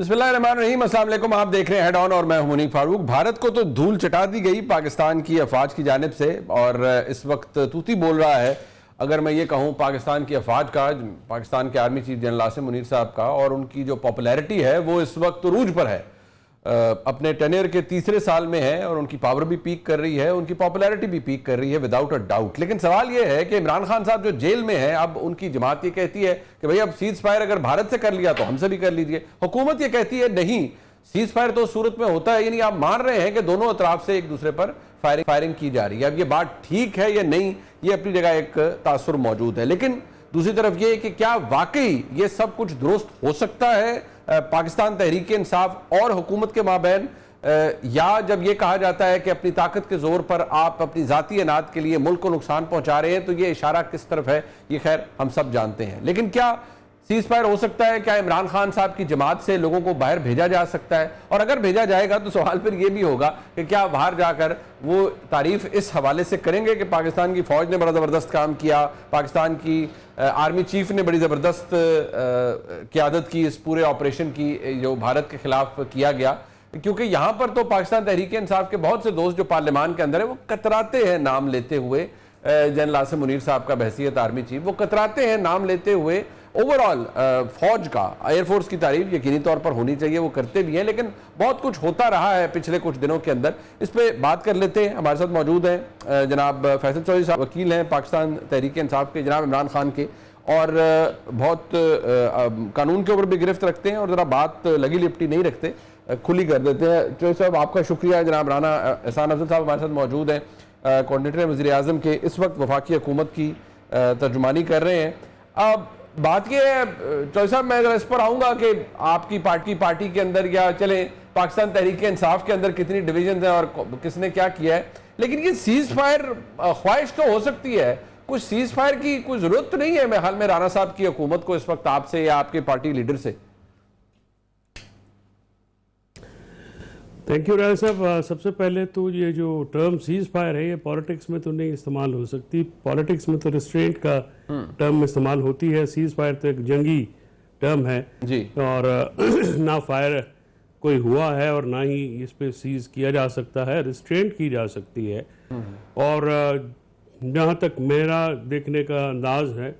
بسم اللہ الرحمن الرحیم، السلام علیکم. آپ دیکھ رہے ہیں ہیڈ آن اور میں ہوں منیب فاروق. بھارت کو تو دھول چٹا دی گئی پاکستان کی افواج کی جانب سے، اور اس وقت توتی بول رہا ہے اگر میں یہ کہوں پاکستان کی افواج کا، پاکستان کے army chief general Asim Munir صاحب کا، اور ان کی جو پاپولیرٹی ہے وہ اس وقت عروج پر ہے، اپنے ٹینئر کے تیسرے سال میں ہے، اور ان کی پاور بھی پیک کر رہی ہے، ان کی پاپولیرٹی بھی پیک کر رہی ہے وداؤٹ اے ڈاؤٹ. لیکن سوال یہ ہے کہ عمران خان صاحب جو جیل میں ہیں، اب ان کی جماعت یہ کہتی ہے کہ بھئی اب سیز فائر اگر بھارت سے کر لیا تو ہم سے بھی کر لیجئے. حکومت یہ کہتی ہے نہیں، سیز فائر تو صورت میں ہوتا ہے، یعنی آپ مان رہے ہیں کہ دونوں اطراف سے ایک دوسرے پر فائرنگ کی جا رہی ہے. اب یہ بات ٹھیک ہے یا نہیں، یہ اپنی جگہ ایک تاثر موجود ہے، لیکن دوسری طرف یہ کہ کیا واقعی یہ سب کچھ درست ہو سکتا ہے پاکستان تحریک انصاف اور حکومت کے مابین، یا جب یہ کہا جاتا ہے کہ اپنی طاقت کے زور پر آپ اپنی ذاتی اناد کے لیے ملک کو نقصان پہنچا رہے ہیں، تو یہ اشارہ کس طرف ہے یہ خیر ہم سب جانتے ہیں. لیکن کیا سیز فائر ہو سکتا ہے؟ کیا عمران خان صاحب کی جماعت سے لوگوں کو باہر بھیجا جا سکتا ہے؟ اور اگر بھیجا جائے گا تو سوال پھر یہ بھی ہوگا کہ کیا باہر جا کر وہ تعریف اس حوالے سے کریں گے کہ پاکستان کی فوج نے بڑا زبردست کام کیا، پاکستان کی آرمی چیف نے بڑی زبردست قیادت کی اس پورے آپریشن کی جو بھارت کے خلاف کیا گیا؟ کیونکہ یہاں پر تو پاکستان تحریک انصاف کے بہت سے دوست جو پارلیمان کے اندر ہیں وہ کتراتے ہیں نام لیتے ہوئے، جنرل عاصم منیر صاحب کا بحیثیت آرمی چیف، وہ کتراتے ہیں نام لیتے ہوئے اوورآل فوج کا. ایئر فورس کی تعریف یقینی طور پر ہونی چاہیے، وہ کرتے بھی ہیں، لیکن بہت کچھ ہوتا رہا ہے پچھلے کچھ دنوں کے اندر. اس پہ بات کر لیتے ہیں. ہمارے ساتھ موجود ہیں جناب فیصل چودھری صاحب، وکیل ہیں پاکستان تحریک انصاف کے، جناب عمران خان کے، اور بہت قانون کے اوپر بھی گرفت رکھتے ہیں اور ذرا بات لگی لپٹی نہیں رکھتے، کھلی کر دیتے ہیں. چودھری صاحب آپ کا شکریہ. جناب رانا احسان افضل صاحب ہمارے ساتھ موجود ہیں، کوارڈینیٹر وزیر اعظم کے، اس وقت وفاقی حکومت کی ترجمانی کر رہے ہیں. اب بات یہ ہے چودھری صاحب، میں اس پر آؤں گا کہ آپ کی پارٹی کے اندر، یا چلیں پاکستان تحریک انصاف کے اندر کتنی ڈویژنز ہیں اور کس نے کیا کیا ہے، لیکن یہ سیز فائر خواہش تو ہو سکتی ہے، کچھ سیز فائر کی کوئی ضرورت تو نہیں ہے میرے خیال میں رانا صاحب کی حکومت کو اس وقت آپ سے یا آپ کے پارٹی لیڈر سے؟ تھینک یو رانا صاحب. سب سے پہلے تو یہ جو ٹرم سیز فائر ہے یہ پالیٹکس میں تو نہیں استعمال ہو سکتی. پالیٹکس میں تو ریسٹرینٹ کا ٹرم استعمال ہوتی ہے. سیز فائر تو ایک جنگی ٹرم ہے جی، اور نہ فائر کوئی ہوا ہے اور نہ ہی اس پہ سیز کیا جا سکتا ہے، ریسٹرینٹ کی جا سکتی ہے. اور جہاں تک میرا دیکھنے کا انداز ہے،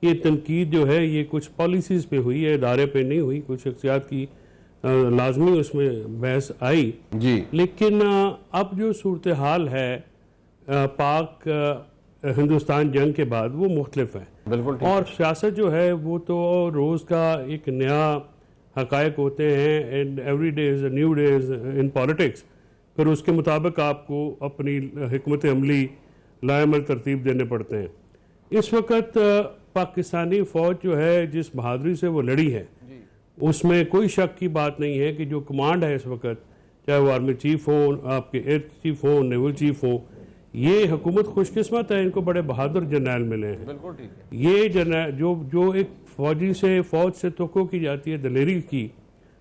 یہ تنقید جو ہے یہ کچھ پالیسیز پہ ہوئی ہے، ادارے پہ نہیں ہوئی. کچھ شخصیات کی لازمی اس میں بحث آئی جی، لیکن اب جو صورتحال ہے پاک ہندوستان جنگ کے بعد وہ مختلف ہے بالکل، اور سیاست جو ہے وہ تو روز کا ایک نیا حقائق ہوتے ہیں. And every day is a new day in politics. پھر اس کے مطابق آپ کو اپنی حکمت عملی لائعمل ترتیب دینے پڑتے ہیں. اس وقت پاکستانی فوج جو ہے جس بہادری سے وہ لڑی ہے، اس میں کوئی شک کی بات نہیں ہے کہ جو کمانڈ ہے اس وقت، چاہے وہ آرمی چیف ہو، آپ کے ایئر چیف ہو، نیول چیف ہو، یہ حکومت خوش قسمت ہے، ان کو بڑے بہادر جرنیل ملے ہیں. بالکل ٹھیک ہے. یہ جرنیل جو ایک فوج سے توقع کی جاتی ہے دلیری کی،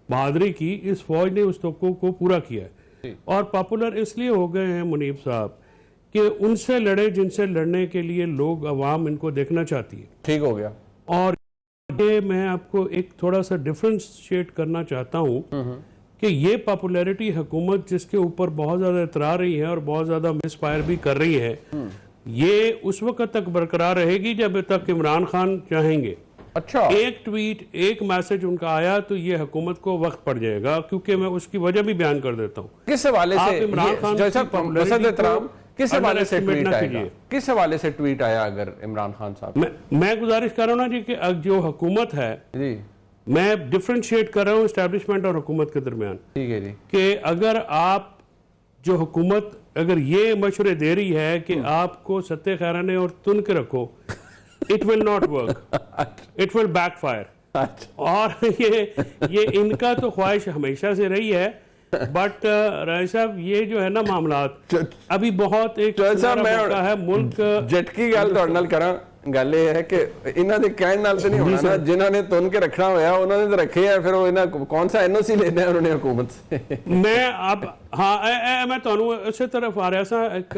بہادری کی، اس فوج نے اس توقع کو پورا کیا ہے. اور پاپولر اس لیے ہو گئے ہیں منیب صاحب کہ ان سے لڑے جن سے لڑنے کے لیے لوگ، عوام ان کو دیکھنا چاہتی ہے. ٹھیک ہو گیا. اور یہ میں آپ کو ایک تھوڑا سا ڈفرینشیٹ کرنا چاہتا ہوں کہ یہ پاپولیرٹی حکومت جس کے اوپر بہت زیادہ اترا رہی ہے اور بہت زیادہ مس فائر بھی کر رہی ہے، یہ اس وقت تک برقرار رہے گی جب تک عمران خان چاہیں گے. اچھا، ایک ٹویٹ، ایک میسج ان کا آیا تو یہ حکومت کو وقت پڑ جائے گا، کیونکہ میں اس کی وجہ بھی بیان کر دیتا ہوں. کس حوالے سے عمران خان کس حوالے سے ٹویٹ آیا اگر عمران خان صاحب؟ میں گزارش کر رہا ہوں نا جی کہ جو حکومت ہے، میں ڈفرینشیٹ کر رہا ہوں اسٹیبلشمنٹ اور حکومت کے درمیان، کہ اگر آپ جو حکومت اگر یہ مشورے دے رہی ہے کہ آپ کو ستہ خیرانے اور تن کے رکھو، it will not work, it will backfire. اور یہ ان کا تو خواہش ہمیشہ سے رہی ہے. بٹ رائے صاحب یہ جو ہے نا معاملات ابھی بہت ایک موقع ہے ملک جٹکی گل تو نال کراں ਗੱਲ ਇਹ ਹੈ ਕਿ ਇਹਨਾਂ ਦੇ ਕਹਿਣ ਨਾਲ ਤੇ ਨਹੀਂ ਹੋਣਾ ਨਾ, ਜਿਨ੍ਹਾਂ ਨੇ ਤੁੰਨ ਕੇ ਰੱਖਣਾ ਹੋਇਆ ਉਹਨਾਂ ਨੇ ਤਾਂ ਰੱਖੇ ਆ, ਫਿਰ ਉਹ ਇਹਨਾਂ ਕੌਣ ਸਾ ਐਨਓਸੀ ਲੈਣਾ ਹੈ ਉਹਨਾਂ ਨੇ ਹਕੂਮਤ ਸੇ। ਮੈਂ ਆਪ ਹਾਂ ਮੈਂ ਤੁਹਾਨੂੰ ਇਸੇ ਤਰਫ ਆ ਰਿਹਾ ਸਾਂ, ਇੱਕ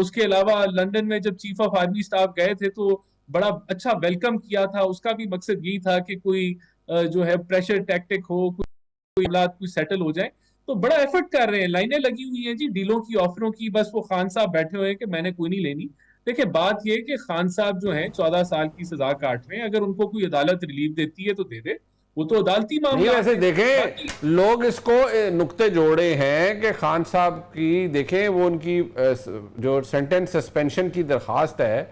اس کے علاوہ لندن میں جب چیف آف آرمی اسٹاف گئے تھے تو بڑا اچھا ویلکم کیا تھا. اس کا بھی مقصد یہی تھا کہ کوئی جو ہے پریشر ٹیکٹک ہو, کوئی حالات کوئی سیٹل ہو جائے. تو بڑا ایفرٹ کر رہے ہیں, لائنیں لگی ہوئی ہیں جی ڈیلوں کی, آفروں کی, بس وہ خان صاحب بیٹھے ہوئے ہیں کہ میں نے کوئی نہیں لینی. دیکھیں بات یہ کہ خان صاحب جو ہیں 14 سال کی سزا کاٹ رہے ہیں, اگر ان کو کوئی عدالت ریلیف دیتی ہے تو دے دے, وہ تو عدالتی معاملہ. ویسے دیکھیں لوگ اس کو نقطے جوڑے ہیں کہ خان صاحب کی, دیکھیں وہ ان کی جو سینٹنس سسپینشن کی درخواست ہے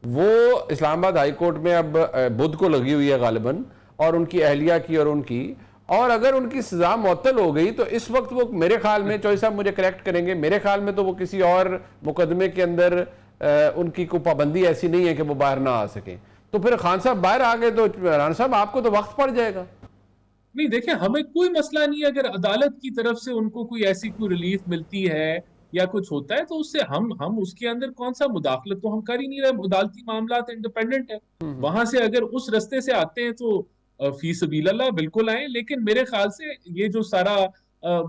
وہ اسلام آباد ہائی کورٹ میں اب بدھ کو لگی ہوئی ہے غالباً, اور ان کی اہلیہ کی اور ان کی, اور اگر ان کی سزا معطل ہو گئی تو اس وقت وہ میرے خیال میں, چوہی صاحب مجھے کریکٹ کریں گے, میرے خیال میں تو وہ کسی اور مقدمے کے اندر ان کی کوئی پابندی ایسی نہیں ہے کہ وہ باہر نہ آ سکیں. تو پھر خان صاحب باہر آ گئے تو رانا صاحب آپ کو تو وقت پڑ جائے گا. نہیں دیکھیں ہمیں کوئی مسئلہ نہیں ہے, اگر عدالت کی طرف سے ان کو کوئی ایسی کوئی ریلیف ملتی ہے یا کچھ ہوتا ہے تو اس سے ہم اس کے اندر کون سا مداخلت تو ہم کر ہی نہیں رہے. عدالتی معاملات انڈیپینڈنٹ ہے, وہاں سے اگر اس رستے سے آتے ہیں تو فی سبیل اللہ بالکل آئیں. لیکن میرے خیال سے یہ جو سارا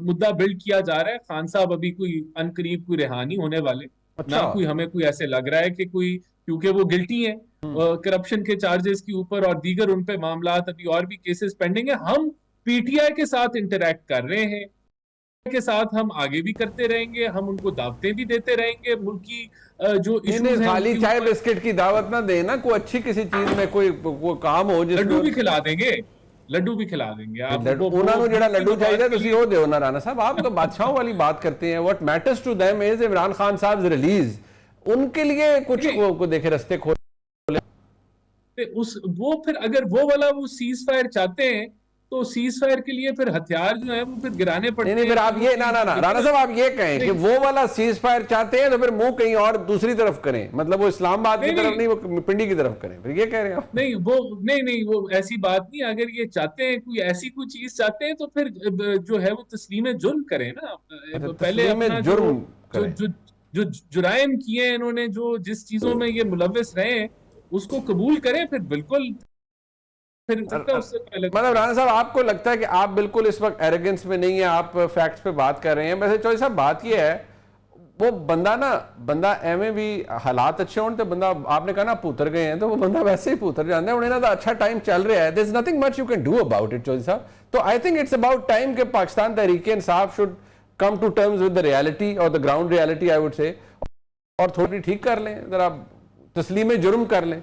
مدعا بلڈ کیا جا رہا ہے, خان صاحب ابھی کوئی ان قریب کوئی رہا نہیں ہونے والے, نہ کوئی ہمیں کوئی ایسے لگ رہا ہے کہ کوئی, کیونکہ وہ گلٹی ہیں کرپشن کے چارجز کے اوپر اور دیگر ان پہ معاملات, ابھی اور بھی کیسز پینڈنگ ہیں. ہم پی ٹی آئی کے ساتھ انٹریکٹ کر رہے ہیں, کے ساتھ ہم آگے بھی کرتے رہیں گے, ہم ان کو دعوتیں بھی دیتے رہیں گے. ملکی جو ایشوز ہیں خالی چائے بسکٹ کی دعوت نہ دینا, کوئی اچھی کسی چیز میں کوئی کام ہو جس لڈو بھی کھلا دیں گے, لڈو بھی کھلا دیں گے. انہوں نے جڑا لڈو چاہیے تسی وہ دیو نا رانا صاحب. آپ تو بادشاہوں والی بات کرتے ہیں. what matters to them is Imran Khan صاحب ریلیز, ان کے لیے کچھ کو دیکھے رستے کھولے. وہ پھر اگر وہ والا وہ سیز فائر چاہتے ہیں تو سیز فائر کے لیے پھر ہتھیار جو ہیں وہ پھر گرانے پڑتے ہیں. نہیں پھر آپ یہ رانا صاحب آپ یہ کہیں کہ وہ والا سیز فائر چاہتے ہیں تو پھر منہ کہیں اور دوسری طرف کریں, مطلب وہ اسلام آباد کی طرف نہیں, وہ پنڈی کی طرف کریں, پھر یہ کہہ رہے ہیں آپ. نہیں وہ ایسی بات نہیں. اگر یہ چاہتے ہیں کوئی ایسی کوئی چیز چاہتے ہیں تو پھر جو ہے وہ تسلیم جرم کریں نا. پہلے اپنا جو جرائم کیے ہیں انہوں نے, جو جس چیزوں میں یہ ملوث رہے ہیں اس کو قبول کریں, پھر بالکل. مطلب رانا صاحب آپ کو لگتا ہے کہ آپ بالکل اس وقت ایروگنس میں نہیں ہیں, آپ فیکٹس پہ بات کر رہے ہیں. ویسے چوہی صاحب بات یہ ہے, وہ بندہ ایویں بھی حالات اچھے ہونے تو بندہ, آپ نے کہا نا پوتر گئے ہیں, تو وہ بندہ ویسے ہی پوتر جانا ہے. انہیں نا اچھا ٹائم چل رہا ہے, there's nothing much you can do about it چوہی صاحب. تو I think it's about time کہ Pakistan Tehreek Insaf should come to terms with the reality or the ground reality I would say, اور تھوڑی ٹھیک کر لیں, ذرا تسلیم جرم کر لیں.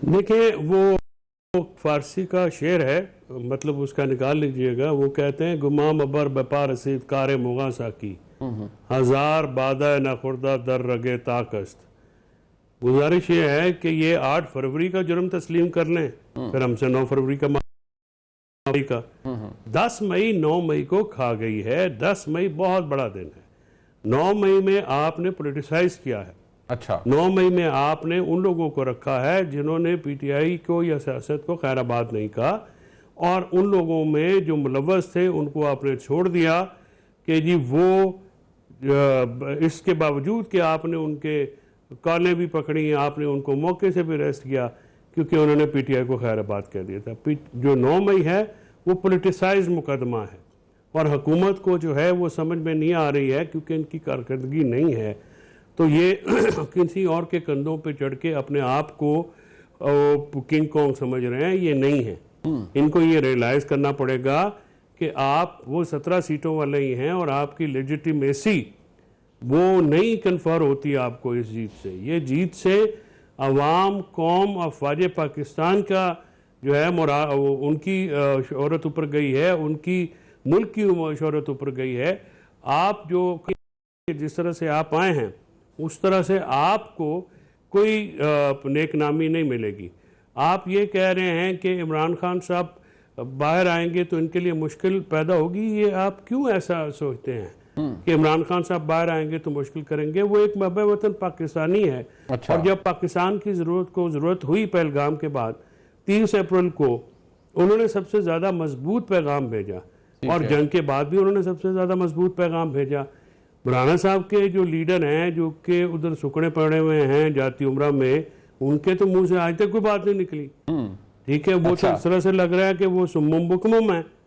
دیکھیں وہ فارسی کا شعر ہے, مطلب اس کا نکال لیجئے گا. وہ کہتے ہیں گمام ابر بپا رسید کار مغاں ساکی, ہزار بادہ نہ خوردہ در رگے تاکست. گزارش یہ ہے کہ یہ 8 فروری کا جرم تسلیم کر لیں, پھر ہم سے 9 فروری کا 10 مئی 9 مئی کو کھا گئی ہے. 10 مئی بہت بڑا دن ہے. 9 مئی میں آپ نے پولیٹیسائز کیا ہے. اچھا 9 مئی میں آپ نے ان لوگوں کو رکھا ہے جنہوں نے پی ٹی آئی کو یا سیاست کو خیر آباد نہیں کہا, اور ان لوگوں میں جو ملوث تھے ان کو آپ نے چھوڑ دیا کہ جی وہ, اس کے باوجود کہ آپ نے ان کے کالیں بھی پکڑی, آپ نے ان کو موقع سے بھی اریسٹ کیا کیونکہ انہوں نے پی ٹی آئی کو خیر آباد کہہ دیا تھا. جو 9 مئی ہے وہ پولیٹیسائز مقدمہ ہے, اور حکومت کو جو ہے وہ سمجھ میں نہیں آ رہی ہے کیونکہ ان کی کارکردگی نہیں ہے. تو یہ کسی اور کے کندھوں پہ چڑھ کے اپنے آپ کو کنگ کانگ سمجھ رہے ہیں, یہ نہیں ہے. ان کو یہ ریئلائز کرنا پڑے گا کہ آپ وہ 17 سیٹوں والے ہی ہیں, اور آپ کی لیجیٹیمیسی وہ نہیں کنفر ہوتی آپ کو اس جیت سے. یہ جیت سے عوام, قوم, افواج پاکستان کا جو ہے ان کی شہرت اوپر گئی ہے, ان کی ملک کی شہرت اوپر گئی ہے. آپ جو جس طرح سے آپ آئے ہیں اس طرح سے آپ کو کوئی نیک نامی نہیں ملے گی. آپ یہ کہہ رہے ہیں کہ عمران خان صاحب باہر آئیں گے تو ان کے لیے مشکل پیدا ہوگی. یہ آپ کیوں ایسا سوچتے ہیں کہ عمران خان صاحب باہر آئیں گے تو مشکل کریں گے؟ وہ ایک محب وطن پاکستانی ہے. اور جب پاکستان کی ضرورت ہوئی پہلگام کے بعد 30 اپریل کو انہوں نے سب سے زیادہ مضبوط پیغام بھیجا, اور جنگ کے بعد بھی انہوں نے سب سے زیادہ مضبوط پیغام بھیجا. رانا صاحب کے جو لیڈر ہیں جو کہ ادھر سکڑے پڑے ہوئے ہیں جاتی عمرہ میں, ان کے تو منہ سے آج تک کوئی بات نہیں نکلی. ٹھیک ہے, وہ تو اس طرح سے لگ رہا ہے کہ وہ سمم بکمم ہے,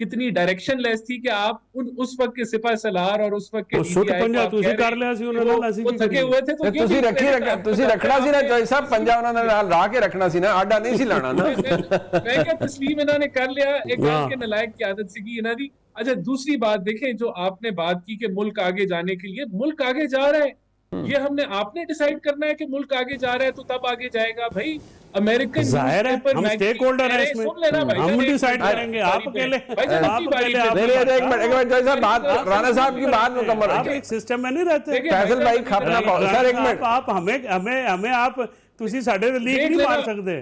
کتنی ڈائریکشن لیس تھی کہ آپ اس وقت کے سپاہ سالار اور اس وقت کے وہ تھکے ہوئے تھے تو تسی رکھنا سی نا جج صاحب پنجا انہوں نے لا کے رکھنا سی نا آڈا نہیں سی لانا نا میں کیا تسلیم انہوں نے کر لیا ایک آج کے نلائق قیادت سکی انہوں نے. اچھا دوسری بات دیکھیں جو آپ نے بات کی کہ ملک آگے جانے کے لیے ملک آگے جا رہا ہے یہ آپ نے ڈیسائیڈ کرنا ہے کہ ملک آگے جا رہا ہے تو تب آگے جائے گا. بھائی امریکن ظاہر ہے ہم سٹیک ہولڈر ہیں اس میں ہم ڈیسائیڈ کریں گے آپ اکیلے ایک منٹ جج صاحب بات رانا صاحب کی بات مکمل آپ ایک سسٹم میں نہیں رہتے فیصل بھائی کھپنا سر ایک منٹ آپ ہمیں آپ تسی ساڈے تے لیک نہیں مار سکتے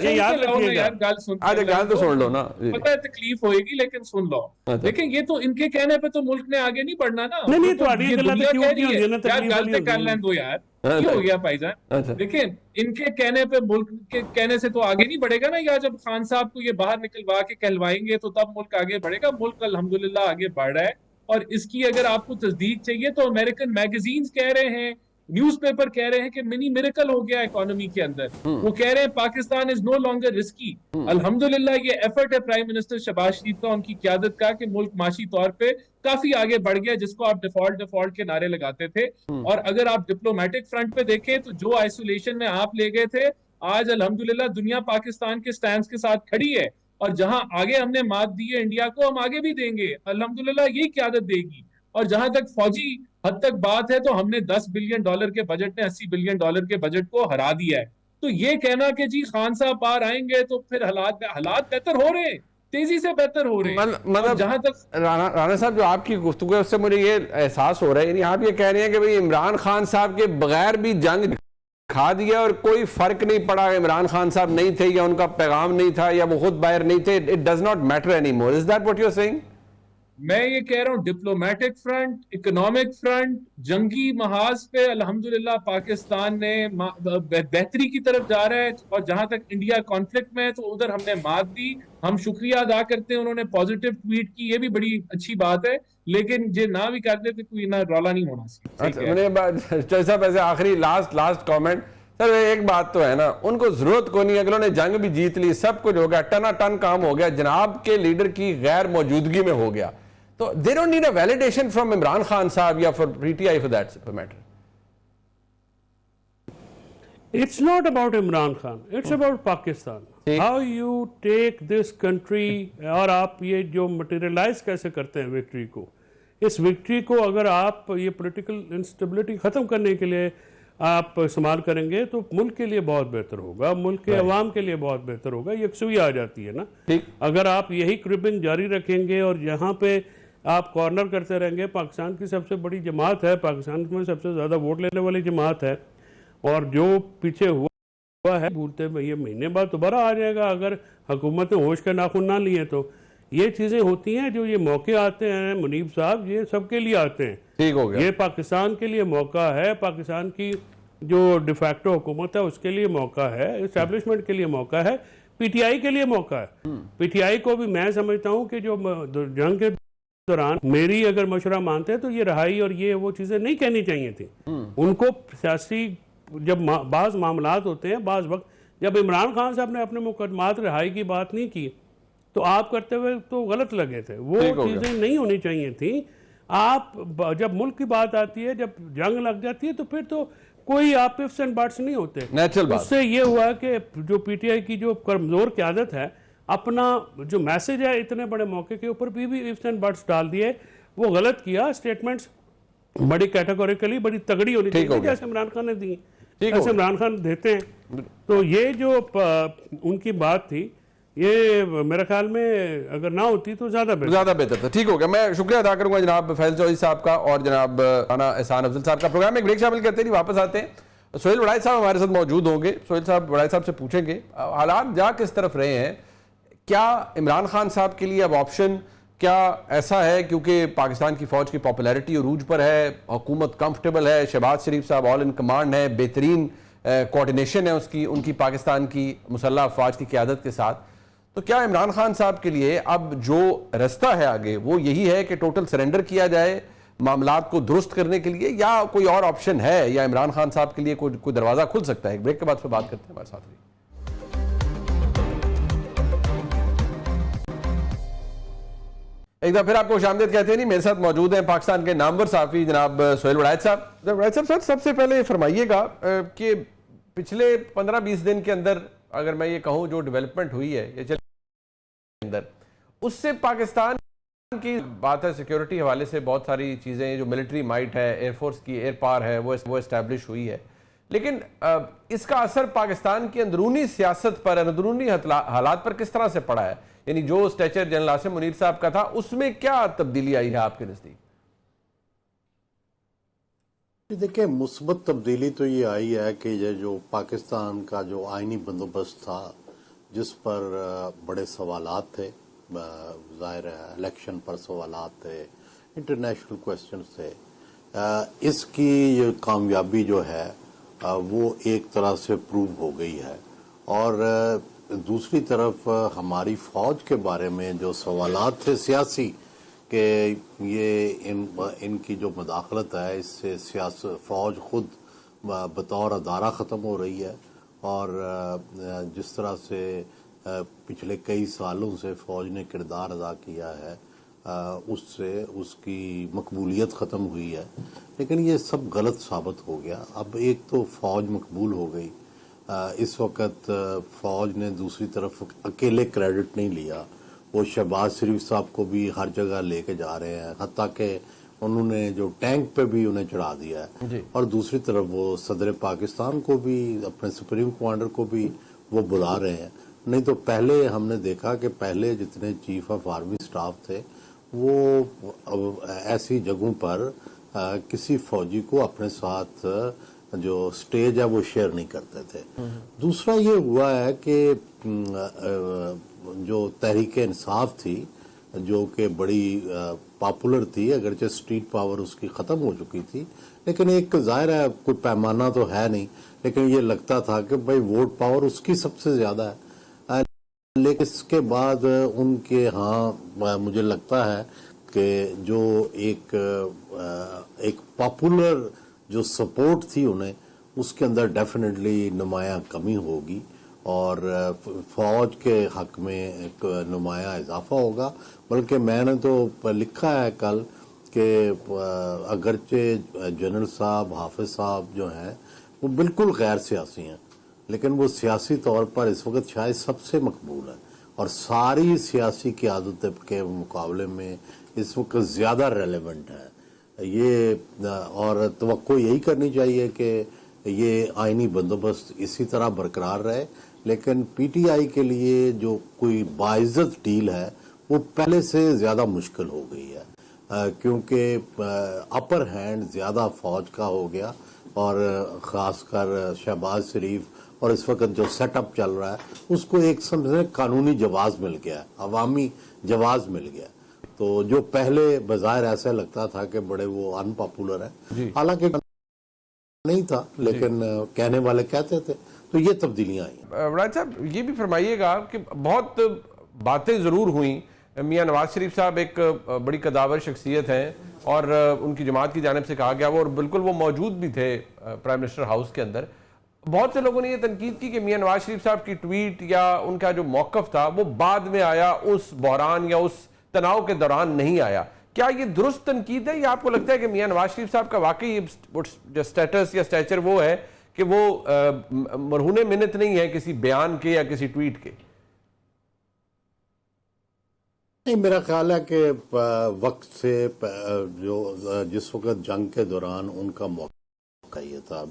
یہ یاد رکھیے گا. گل تو سن لو نا پتہ ہے تکلیف ہوئے گی لیکن سن لو. دیکھیں یہ تو ان کے کہنے پہ تو ملک نے آگے نہیں بڑھنا نا. نہیں تہاڈی گلاں تے کیوں نہیں ہوندی نا تکلیف گل تے کر لین دو یار کیا ہو گیا بھائی جان. دیکھیں ان کے کہنے پہ ملک کے کہنے سے تو آگے نہیں بڑھے گا نا. یا جب خان صاحب کو یہ باہر نکلوا کے کہلوائیں گے تو تب ملک آگے بڑھے گا. ملک الحمدللہ آگے بڑھ رہا ہے اور اس کی اگر آپ کو تصدیق چاہیے تو امریکن میگزینز کہہ رہے ہیں نیوز پیپر کہہ رہے ہیں کہ منی میریکل ہو گیا اکانومی کے اندر. وہ کہہ رہے ہیں پاکستان از نو لانگر رسکی. الحمدللہ یہ ایفرٹ ہے پرائم منسٹر شہباز شریف کا ان کی قیادت کا کہ ملک معاشی طور پہ کافی آگے بڑھ گیا جس کو آپ ڈیفالٹ کے نعرے لگاتے تھے. اور اگر آپ ڈپلومیٹک فرنٹ پہ دیکھیں تو جو آئسولیشن میں آپ لے گئے تھے آج الحمدللہ دنیا پاکستان کے سٹینڈز کے ساتھ کھڑی ہے. اور جہاں آگے ہم نے مات دی ہے انڈیا کو ہم آگے بھی دیں گے الحمدللہ یہی قیادت دے گی. اور جہاں تک فوجی حد تک بات ہے تو ہم نے $10 بلین کے بجٹ نے $80 بلین کے بجٹ کو ہرا دیا ہے. تو یہ کہنا کہ جی خان صاحب باہر آئیں گے تو پھر حالات بہتر ہو رہے ہیں تیزی سے بہتر ہو رہے ہیں. مطلب جہاں تک رانا صاحب جو آپ کی گفتگو ہے اس سے مجھے یہ احساس ہو رہا ہے یعنی آپ یہ کہہ رہے ہیں کہ بھئی عمران خان صاحب کے بغیر بھی جنگ کھا دیا اور کوئی فرق نہیں پڑا. عمران خان صاحب نہیں تھے یا ان کا پیغام نہیں تھا یا وہ خود باہر نہیں تھے. It does not matter anymore. Is that what you're saying? میں یہ کہہ رہا ہوں ڈپلومیٹک فرنٹ اکنامک فرنٹ جنگی محاذ پہ الحمدللہ پاکستان نے بہتری کی طرف جا رہا ہے. اور جہاں تک انڈیا کانفلکٹ میں ہے تو ادھر ہم نے مات دی. ہم شکریہ ادا کرتے ہیں انہوں نے پازیٹیو ٹویٹ کی یہ بھی بڑی اچھی بات ہے لیکن یہ نہ بھی کرتے تو کوئی نہ رولا نہیں ہونا. صاحب ایسے آخری لاسٹ کامنٹ سر ایک بات تو ہے نا ان کو ضرورت کو نہیں اگر انہوں نے جنگ بھی جیت لی سب کچھ ہو گیا ٹنا ٹن کام ہو گیا جناب کے لیڈر کی غیر موجودگی میں ہو گیا تو they don't need a validation from Imran Khan صاحب یا for PTI for that matter. It's not about Imran Khan, it's about Pakistan. How you take this country اور آپ یہ جو materialize کیسے کرتے ہیں وکٹری کو. اس وکٹری کو اگر آپ یہ پولیٹیکل انسٹیبلٹی ختم کرنے کے لیے آپ استعمال کریں گے تو ملک کے لیے بہت بہتر ہوگا ملک کے عوام کے لیے بہت بہتر ہوگا. یکسوئی آ جاتی ہے نا. اگر آپ یہی کربنگ جاری رکھیں گے اور یہاں پہ آپ کارنر کرتے رہیں گے پاکستان کی سب سے بڑی جماعت ہے پاکستان میں سب سے زیادہ ووٹ لینے والی جماعت ہے اور جو پیچھے ہوا ہے بھولتے یہ مہینے بعد دوبارہ آ جائے گا اگر حکومت نے ہوش کا ناخن نہ لیے تو. یہ چیزیں ہوتی ہیں جو یہ موقع آتے ہیں منیب صاحب یہ سب کے لیے آتے ہیں. یہ پاکستان کے لیے موقع ہے پاکستان کی جو ڈیفیکٹو حکومت ہے اس کے لیے موقع ہے اسٹیبلشمنٹ کے لیے موقع ہے پی ٹی آئی کے لیے موقع ہے. پی ٹی آئی کو بھی میں سمجھتا ہوں کہ جو جنگ کے دوران میری اگر مشورہ مانتے ہیں تو یہ رہائی اور یہ وہ چیزیں نہیں کہنی چاہیے تھی. ان کو سیاسی جب بعض معاملات ہوتے ہیں بعض وقت جب عمران خان صاحب نے اپنے مقدمات رہائی کی بات نہیں کی تو آپ کرتے ہوئے تو غلط لگے تھے وہ چیزیں نہیں ہونی چاہیے تھیں. آپ جب ملک کی بات آتی ہے جب جنگ لگ جاتی ہے تو پھر تو کوئی آپ ifs and buts نہیں ہوتے. اس سے یہ ہوا کہ جو پی ٹی آئی کی جو کمزور قیادت ہے اپنا جو میسج ہے اتنے بڑے موقع کے اوپر بھی ifs and buts ڈال دیے وہ غلط کیا. اسٹیٹمنٹس بڑی کیٹیگوریکلی بڑی تگڑی ہونی چاہیے جیسے عمران خان نے دی جیسے عمران خان دیتے ہیں. تو یہ جو ان کی بات تھی یہ میرے خیال میں اگر نہ ہوتی تو زیادہ بہتر تھا. ٹھیک ہو گیا. میں شکریہ ادا کروں گا جناب فیض چودھری صاحب کا اور جناب رانا احسان افضل صاحب کا. پروگرام میں ایک بریک شامل کرتے ہیں واپس آتے ہیں. سہیل وڑائی صاحب ہمارے ساتھ موجود ہوں گے. سہیل صاحب وڑائی صاحب سے پوچھیں گے حالات جا کس طرف رہے ہیں. کیا عمران خان صاحب کے لیے اب آپشن کیا ایسا ہے کیونکہ پاکستان کی فوج کی پاپولیرٹی عروج پر ہے حکومت کمفرٹیبل ہے شہباز شریف صاحب آل ان کمانڈ ہے بہترین کوارڈینیشن ہے ان کی پاکستان کی مسلح افواج کی قیادت کے ساتھ. تو کیا عمران خان صاحب کے لیے اب جو رستہ ہے آگے وہ یہی ہے کہ ٹوٹل سرنڈر کیا جائے معاملات کو درست کرنے کے لیے یا کوئی اور آپشن ہے یا عمران خان صاحب کے لیے کوئی دروازہ کھل سکتا ہے. ایک بریک کے بعد پھر بات کرتے ہیں ہمارے ساتھ. ایک دفعہ پھر آپ کو خوش آمدید کہتے ہیں. نہیں میرے ساتھ موجود ہیں پاکستان کے نامور صحافی جناب سہیل وڑائچ صاحب. وڑائچ صاحب سب سے پہلے فرمائیے گا کہ پچھلے 15-20 دن کے اندر اگر میں یہ کہوں جو ڈیولپمنٹ ہوئی ہے یہ اندر اس سے پاکستان کی بات ہے سیکیورٹی حوالے سے بہت ساری چیزیں جو ملٹری مائٹ ہے ایئر فورس کی ایئر پاور ہے وہ اسٹیبلش ہوئی ہے, لیکن اس کا اثر پاکستان کی اندرونی سیاست پر اندرونی حالات پر کس طرح سے پڑا ہے؟ یعنی جو اسٹیچر جنرل عاصم منیر صاحب کا تھا اس میں کیا تبدیلی آئی ہے آپ کے نزدیک؟ دیکھیں مثبت تبدیلی تو یہ آئی ہے کہ یہ جو پاکستان کا جو آئینی بندوبست تھا جس پر بڑے سوالات تھے, ظاہر ہے الیکشن پر سوالات تھے, انٹرنیشنل کوسچنز تھے, اس کی یہ کامیابی جو ہے وہ ایک طرح سے پروو ہو گئی ہے. اور دوسری طرف ہماری فوج کے بارے میں جو سوالات تھے سیاسی کہ یہ ان کی جو مداخلت ہے اس سے فوج خود بطور ادارہ ختم ہو رہی ہے, اور جس طرح سے پچھلے کئی سالوں سے فوج نے کردار ادا کیا ہے اس سے اس کی مقبولیت ختم ہوئی ہے. لیکن یہ سب غلط ثابت ہو گیا. اب ایک تو فوج مقبول ہو گئی, اس وقت فوج نے دوسری طرف اکیلے کریڈٹ نہیں لیا, وہ شہباز شریف صاحب کو بھی ہر جگہ لے کے جا رہے ہیں, حتیٰ کہ انہوں نے جو ٹینک پہ بھی انہیں چڑھا دیا ہے, اور دوسری طرف وہ صدر پاکستان کو بھی اپنے سپریم کمانڈر کو بھی وہ بلا رہے ہیں. نہیں تو پہلے ہم نے دیکھا کہ پہلے جتنے چیف آف آرمی سٹاف تھے وہ ایسی جگہوں پر کسی فوجی کو اپنے ساتھ جو سٹیج ہے وہ شیئر نہیں کرتے تھے. دوسرا یہ ہوا ہے کہ جو تحریک انصاف تھی جو کہ بڑی پاپولر تھی, اگرچہ سٹریٹ پاور اس کی ختم ہو چکی تھی, لیکن ایک ظاہر ہے کوئی پیمانہ تو ہے نہیں, لیکن یہ لگتا تھا کہ بھائی ووٹ پاور اس کی سب سے زیادہ ہے. لیکن اس کے بعد ان کے ہاں مجھے لگتا ہے کہ جو ایک پاپولر جو سپورٹ تھی انہیں اس کے اندر ڈیفینیٹلی نمایاں کمی ہوگی, اور فوج کے حق میں ایک نمایاں اضافہ ہوگا. بلکہ میں نے تو لکھا ہے کل کہ اگرچہ جنرل صاحب حافظ صاحب جو ہیں وہ بالکل غیر سیاسی ہیں, لیکن وہ سیاسی طور پر اس وقت شاید سب سے مقبول ہے, اور ساری سیاسی قیادت کے مقابلے میں اس وقت زیادہ ریلیونٹ ہے یہ. اور توقع یہی کرنی چاہیے کہ یہ آئینی بندوبست اسی طرح برقرار رہے, لیکن پی ٹی آئی کے لیے جو کوئی باعزت ڈیل ہے وہ پہلے سے زیادہ مشکل ہو گئی ہے, کیونکہ اپر ہینڈ زیادہ فوج کا ہو گیا, اور خاص کر شہباز شریف اور اس وقت جو سیٹ اپ چل رہا ہے اس کو ایک سمجھے قانونی جواز مل گیا, عوامی جواز مل گیا. تو جو پہلے بظاہر ایسا لگتا تھا کہ بڑے وہ ان پاپولر ہے, حالانکہ نہیں تھا, لیکن کہنے والے کہتے تھے. تو یہ تبدیلیاں آئیں. وڑائچ صاحب یہ بھی فرمائیے گا کہ بہت باتیں ضرور ہوئیں, میاں نواز شریف صاحب ایک بڑی قداور شخصیت ہیں اور ان کی جماعت کی جانب سے کہا گیا وہ, اور بالکل وہ موجود بھی تھے پرائم منسٹر ہاؤس کے اندر. بہت سے لوگوں نے یہ تنقید کی کہ میاں نواز شریف صاحب کی ٹویٹ یا ان کا جو موقف تھا وہ بعد میں آیا, اس بحران یا اس تناؤ کے دوران نہیں آیا. کیا یہ درست تنقید ہے یا آپ کو لگتا ہے کہ میاں نواز شریف صاحب کا واقعی جو سٹیٹس یا سٹیچر وہ ہے کہ وہ مرہون منت نہیں ہے کسی بیان کے یا کسی ٹویٹ کے؟ نہیں, میرا خیال ہے کہ وقت سے جو جس وقت جنگ کے دوران ان کا موقع یہ تھا,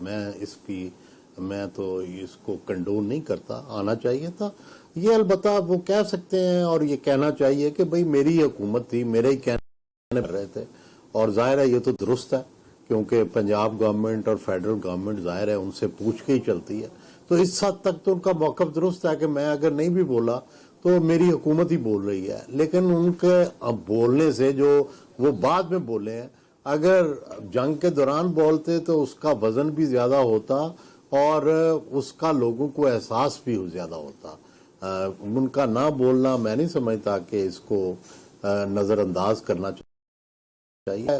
میں تو اس کو کنڈون نہیں کرتا, آنا چاہیے تھا. یہ البتہ وہ کہہ سکتے ہیں اور یہ کہنا چاہیے کہ بھئی میری حکومت تھی, میرے ہی کہنے پر رہے تھے, اور ظاہر ہے یہ تو درست ہے کیونکہ پنجاب گورنمنٹ اور فیڈرل گورنمنٹ ظاہر ہے ان سے پوچھ کے ہی چلتی ہے. تو اس حد تک تو ان کا موقف درست ہے کہ میں اگر نہیں بھی بولا تو میری حکومت ہی بول رہی ہے. لیکن ان کے بولنے سے جو وہ بعد میں بولے ہیں, اگر جنگ کے دوران بولتے تو اس کا وزن بھی زیادہ ہوتا اور اس کا لوگوں کو احساس بھی زیادہ ہوتا. ان کا نہ بولنا میں نہیں سمجھتا کہ اس کو نظر انداز کرنا چاہیے.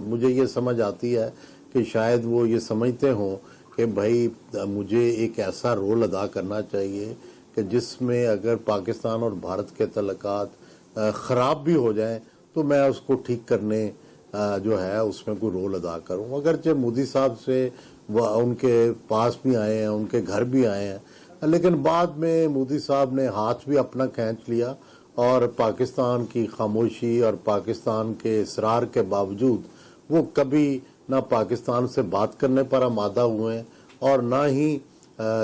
مجھے یہ سمجھ آتی ہے کہ شاید وہ یہ سمجھتے ہوں کہ بھائی مجھے ایک ایسا رول ادا کرنا چاہیے کہ جس میں اگر پاکستان اور بھارت کے تعلقات خراب بھی ہو جائیں تو میں اس کو ٹھیک کرنے جو ہے اس میں کوئی رول ادا کروں. اگرچہ مودی صاحب سے ان کے پاس بھی آئے ہیں, ان کے گھر بھی آئے ہیں, لیکن بعد میں مودی صاحب نے ہاتھ بھی اپنا کھینچ لیا اور پاکستان کی خاموشی اور پاکستان کے اصرار کے باوجود وہ کبھی نہ پاکستان سے بات کرنے پر آمادہ ہوئے ہیں اور نہ ہی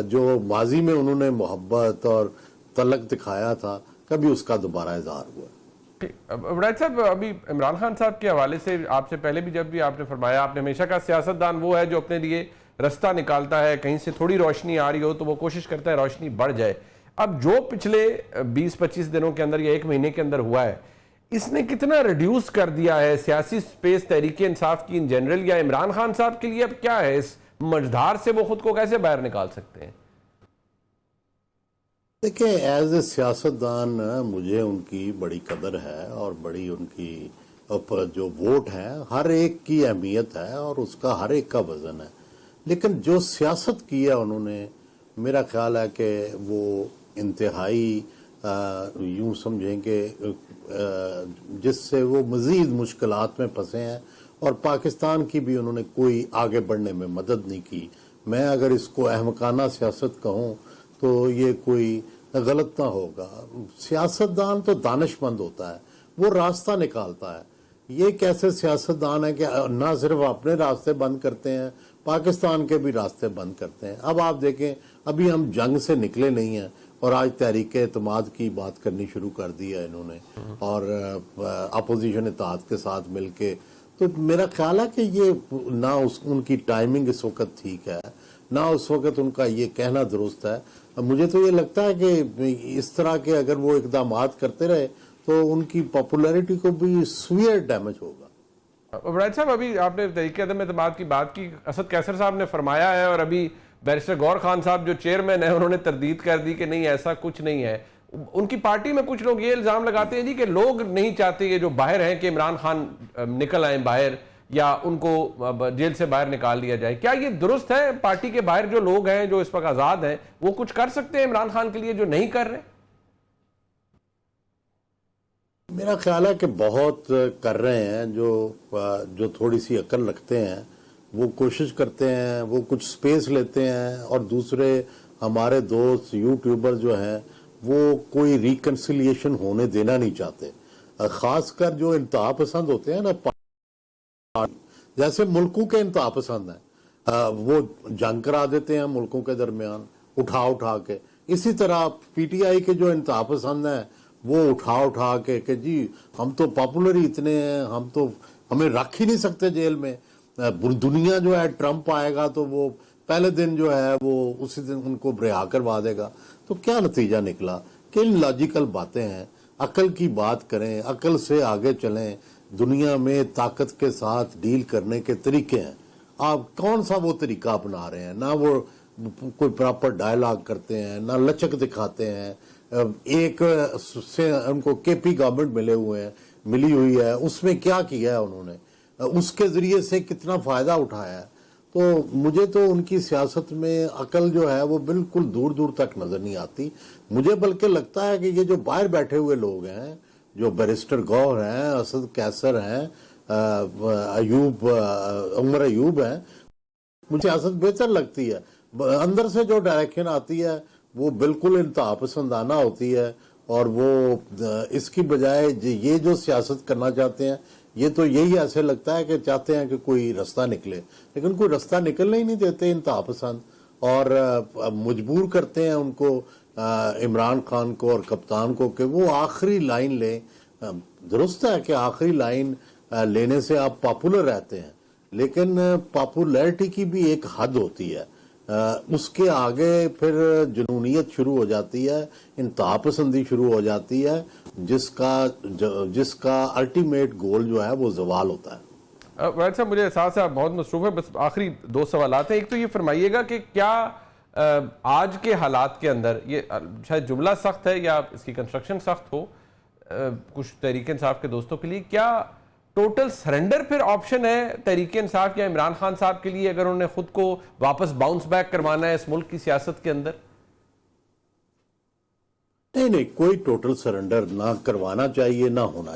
جو ماضی میں انہوں نے محبت اور تعلق دکھایا تھا کبھی اس کا دوبارہ اظہار ہوا. وڑائچ صاحب, ابھی عمران خان صاحب کے حوالے سے آپ سے پہلے بھی جب بھی آپ نے فرمایا, آپ نے ہمیشہ کا سیاستدان وہ ہے جو اپنے لیے رستہ نکالتا ہے, کہیں سے تھوڑی روشنی آ رہی ہو تو وہ کوشش کرتا ہے روشنی بڑھ جائے. اب جو پچھلے 20-25 دنوں کے اندر یا ایک مہینے کے اندر ہوا ہے, اس نے کتنا ریڈیوس کر دیا ہے سیاسی سپیس تحریک انصاف کی ان جنرل, یا عمران خان صاحب کے لیے اب کیا ہے, اس مجدھار سے وہ خود کو کیسے باہر نکال سکتے ہیں؟ دیکھیں, ایز اے سیاستدان مجھے ان کی بڑی قدر ہے اور بڑی ان کی جو ووٹ ہے ہر ایک کی اہمیت ہے اور اس کا ہر ایک کا وزن ہے. لیکن جو سیاست کی ہے انہوں نے, میرا خیال ہے کہ وہ انتہائی یوں سمجھیں کہ جس سے وہ مزید مشکلات میں پھنسے ہیں اور پاکستان کی بھی انہوں نے کوئی آگے بڑھنے میں مدد نہیں کی. میں اگر اس کو احمقانہ سیاست کہوں تو یہ کوئی غلط نہ ہوگا. سیاستدان تو دانش مند ہوتا ہے, وہ راستہ نکالتا ہے. یہ کیسے سیاستدان ہے کہ نہ صرف اپنے راستے بند کرتے ہیں, پاکستان کے بھی راستے بند کرتے ہیں. اب آپ دیکھیں, ابھی ہم جنگ سے نکلے نہیں ہیں اور آج تحریک اعتماد کی بات کرنی شروع کر دی ہے انہوں نے, اور اپوزیشن اتحاد کے ساتھ مل کے. تو میرا خیال ہے کہ یہ نہ ان کی ٹائمنگ اس وقت ٹھیک ہے, نہ اس وقت ان کا یہ کہنا درست ہے. مجھے تو یہ لگتا ہے کہ اس طرح کے اگر وہ اقدامات کرتے رہے تو ان کی پاپولیرٹی کو بھی سویئر ڈیمیج ہوگا. وڑائچ صاحب, ابھی آپ نے تحریک عدم اعتماد کی بات کی, اسد قیصر صاحب نے فرمایا ہے, اور ابھی بیرسٹر غور خان صاحب جو چیئرمین ہیں انہوں نے تردید کر دی کہ نہیں ایسا کچھ نہیں ہے. ان کی پارٹی میں کچھ لوگ یہ الزام لگاتے ہیں جی کہ لوگ نہیں چاہتے یہ جو باہر ہیں کہ عمران خان نکل آئیں باہر یا ان کو جیل سے باہر نکال دیا جائے. کیا یہ درست ہے؟ پارٹی کے باہر جو لوگ ہیں جو اس وقت آزاد ہیں وہ کچھ کر سکتے ہیں عمران خان کے لیے جو نہیں کر رہے؟ میرا خیال ہے کہ بہت کر رہے ہیں جو تھوڑی سی عقل رکھتے ہیں, وہ کوشش کرتے ہیں, وہ کچھ سپیس لیتے ہیں, اور دوسرے ہمارے دوست یوٹیوبر جو ہیں وہ کوئی ریکنسیلیشن ہونے دینا نہیں چاہتے. خاص کر جو انتہا پسند ہوتے ہیں نا, جیسے ملکوں کے انتہا پسند ہیں, وہ جنگ کرا دیتے ہیں ملکوں کے درمیان اٹھا کے. اسی طرح پی ٹی آئی کے جو انتہا پسند ہیں وہ اٹھا کے کہ جی ہم تو پاپولر ہی اتنے ہیں, ہمیں رکھ ہی نہیں سکتے جیل میں. دنیا جو ہے ٹرمپ آئے گا تو وہ پہلے دن جو ہے وہ اسی دن ان کو رہا کروا دے گا. تو کیا نتیجہ نکلا کہ لاجیکل باتیں ہیں, عقل کی بات کریں, عقل سے آگے چلیں. دنیا میں طاقت کے ساتھ ڈیل کرنے کے طریقے ہیں, آپ کون سا وہ طریقہ اپنا رہے ہیں؟ نہ وہ کوئی پراپر ڈائلاگ کرتے ہیں, نہ لچک دکھاتے ہیں. ایک سے ان کو کے پی گورنمنٹ ملی ہوئی ہے, اس میں کیا کیا ہے انہوں نے, اس کے ذریعے سے کتنا فائدہ اٹھایا ہے. تو مجھے تو ان کی سیاست میں عقل جو ہے وہ بالکل دور دور تک نظر نہیں آتی. مجھے بلکہ لگتا ہے کہ یہ جو باہر بیٹھے ہوئے لوگ ہیں, جو بیرسٹر گور ہیں, اسد قیصر ہیں, عمر ایوب ہیں, مجھے سیاست بہتر لگتی ہے. اندر سے جو ڈائریکشن آتی ہے وہ بالکل انتہا پسندانہ ہوتی ہے, اور وہ اس کی بجائے یہ جو سیاست کرنا چاہتے ہیں یہ تو یہی ایسے لگتا ہے کہ چاہتے ہیں کہ کوئی رستہ نکلے, لیکن کوئی رستہ نکلنے ہی نہیں دیتے انتہا پسند, اور مجبور کرتے ہیں ان کو, عمران خان کو اور کپتان کو, کہ وہ آخری لائن لیں. درست ہے کہ آخری لائن لینے سے آپ پاپولر رہتے ہیں, لیکن پاپولیرٹی کی بھی ایک حد ہوتی ہے. اس کے آگے پھر جنونیت شروع ہو جاتی ہے, انتہا پسندی شروع ہو جاتی ہے, جس کا الٹیمیٹ گول جو ہے وہ زوال ہوتا ہے. وائد صاحب, مجھے احساس ہے آپ بہت مصروف ہیں, بس آخری 2 سوالات ہیں. ایک تو یہ فرمائیے گا کہ کیا آج کے حالات کے اندر, یہ شاید جملہ سخت ہے یا اس کی کنسٹرکشن سخت ہو کچھ تحریک انصاف کے دوستوں کے لیے, کیا ٹوٹل سرنڈر پھر آپشن ہے تحریک انصاف یا عمران خان صاحب کے لیے اگر انہوں نے خود کو واپس باؤنس بیک کروانا ہے اس ملک کی سیاست کے اندر؟ نہیں, کوئی ٹوٹل سرنڈر نہ کروانا چاہیے, نہ ہونا